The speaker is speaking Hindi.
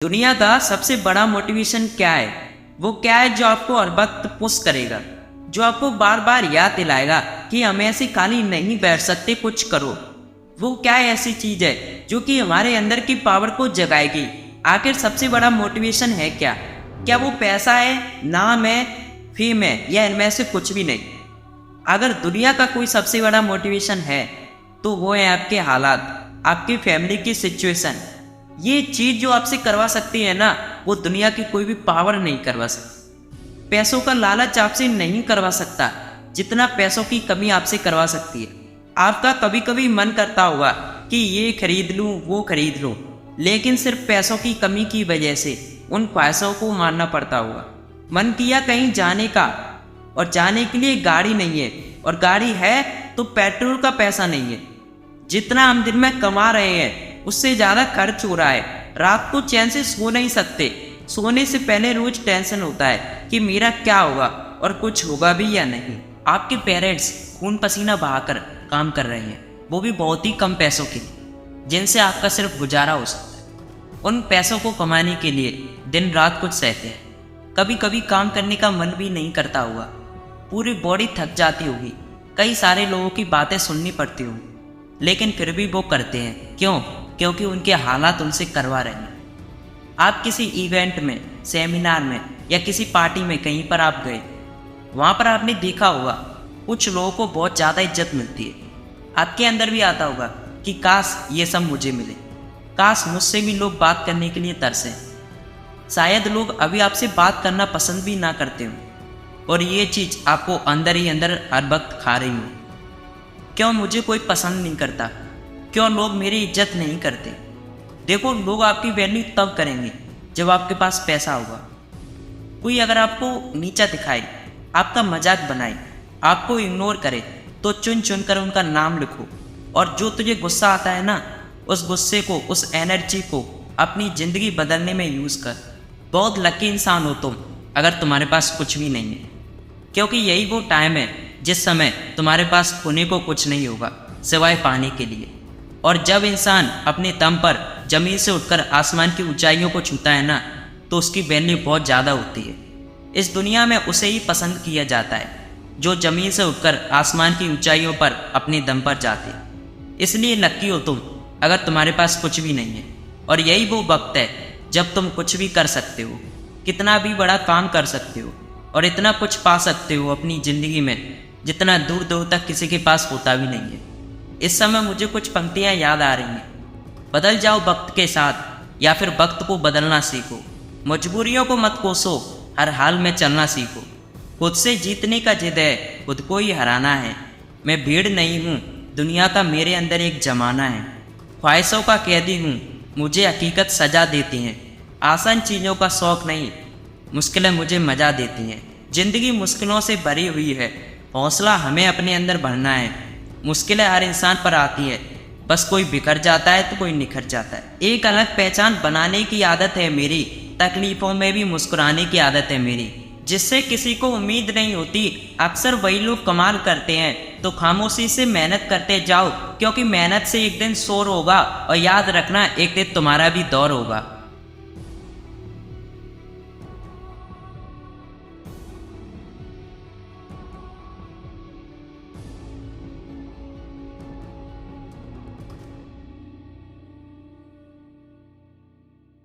दुनिया का सबसे बड़ा मोटिवेशन क्या है? वो क्या है जो आपको हर वक्त पुश करेगा, जो आपको बार बार याद दिलाएगा कि हम ऐसे खाली नहीं बैठ सकते, कुछ करो। वो क्या है ऐसी चीज है जो कि हमारे अंदर की पावर को जगाएगी? आखिर सबसे बड़ा मोटिवेशन है क्या? क्या वो पैसा है, नाम है, फेम है, या इनमें से कुछ भी नहीं? अगर दुनिया का कोई सबसे बड़ा मोटिवेशन है तो वो है आपके हालात, आपकी फैमिली की सिचुएशन। ये चीज जो आपसे करवा सकती है ना, वो दुनिया की कोई भी पावर नहीं करवा सकती। पैसों का लालच आपसे नहीं करवा सकता जितना पैसों की कमी आपसे करवा सकती है। आपका कभी कभी मन करता होगा कि ये खरीद लूं, वो खरीद लूं, लेकिन सिर्फ पैसों की कमी की वजह से उन ख्वाहिशों को मानना पड़ता होगा। मन किया कहीं जाने का, और जाने के लिए गाड़ी नहीं है, और गाड़ी है तो पेट्रोल का पैसा नहीं है। जितना हम दिन में कमा रहे हैं उससे ज़्यादा खर्च हो रहा है। रात को चैन से सो नहीं सकते। सोने से पहले रोज टेंशन होता है कि मेरा क्या होगा और कुछ होगा भी या नहीं। आपके पेरेंट्स खून पसीना बहाकर काम कर रहे हैं, वो भी बहुत ही कम पैसों के लिए, जिनसे आपका सिर्फ गुजारा हो सकता है। उन पैसों को कमाने के लिए दिन रात कुछ सहते हैं। कभी कभी काम करने का मन भी नहीं करता होगा, पूरी बॉडी थक जाती होगी, कई सारे लोगों की बातें सुननी पड़ती होगी, लेकिन फिर भी वो करते हैं। क्यों? क्योंकि उनके हालात उनसे करवा रहे हैं। आप किसी इवेंट में, सेमिनार में, या किसी पार्टी में कहीं पर आप गए, वहाँ पर आपने देखा होगा कुछ लोगों को बहुत ज़्यादा इज्जत मिलती है। आपके अंदर भी आता होगा कि काश ये सब मुझे मिले, काश मुझसे भी लोग बात करने के लिए तरसें। शायद लोग अभी आपसे बात करना पसंद भी ना करते हो, और ये चीज़ आपको अंदर ही अंदर हर वक्त खा रही हो। क्यों मुझे कोई पसंद नहीं करता? क्यों लोग मेरी इज्जत नहीं करते? देखो, लोग आपकी वैल्यू तब करेंगे जब आपके पास पैसा होगा। कोई अगर आपको नीचा दिखाए, आपका मजाक बनाए, आपको इग्नोर करे, तो चुन चुन कर उनका नाम लिखो, और जो तुझे गुस्सा आता है ना, उस गुस्से को, उस एनर्जी को अपनी ज़िंदगी बदलने में यूज़ कर। बहुत लकी इंसान हो तुम अगर तुम्हारे पास कुछ भी नहीं है, क्योंकि यही वो टाइम है जिस समय तुम्हारे पास खोने को कुछ नहीं होगा सिवाय पाने के लिए। और जब इंसान अपने दम पर ज़मीन से उठकर आसमान की ऊंचाइयों को छूता है ना, तो उसकी वैल्यू बहुत ज़्यादा होती है। इस दुनिया में उसे ही पसंद किया जाता है जो ज़मीन से उठकर आसमान की ऊंचाइयों पर अपने दम पर जाते। इसलिए लकी हो तुम अगर तुम्हारे पास कुछ भी नहीं है। और यही वो वक्त है जब तुम कुछ भी कर सकते हो, कितना भी बड़ा काम कर सकते हो, और इतना कुछ पा सकते हो अपनी ज़िंदगी में जितना दूर दूर तक किसी के पास होता भी नहीं है। इस समय मुझे कुछ पंक्तियाँ याद आ रही हैं। बदल जाओ वक्त के साथ, या फिर वक्त को बदलना सीखो। मजबूरियों को मत कोसो, हर हाल में चलना सीखो। खुद से जीतने का जिद है, खुद को ही हराना है। मैं भीड़ नहीं हूँ, दुनिया का मेरे अंदर एक जमाना है। ख्वाहिशों का कैदी हूँ, मुझे हकीकत सजा देती हैं। आसान चीज़ों का शौक़ नहीं, मुश्किलें मुझे मजा देती हैं। ज़िंदगी मुश्किलों से भरी हुई है, हौसला हमें अपने अंदर भरना है। मुश्किलें हर इंसान पर आती है, बस कोई बिखर जाता है तो कोई निखर जाता है। एक अलग पहचान बनाने की आदत है मेरी, तकलीफ़ों में भी मुस्कुराने की आदत है मेरी। जिससे किसी को उम्मीद नहीं होती, अक्सर वही लोग कमाल करते हैं। तो खामोशी से मेहनत करते जाओ, क्योंकि मेहनत से एक दिन शोर होगा, और याद रखना एक दिन तुम्हारा भी दौर होगा।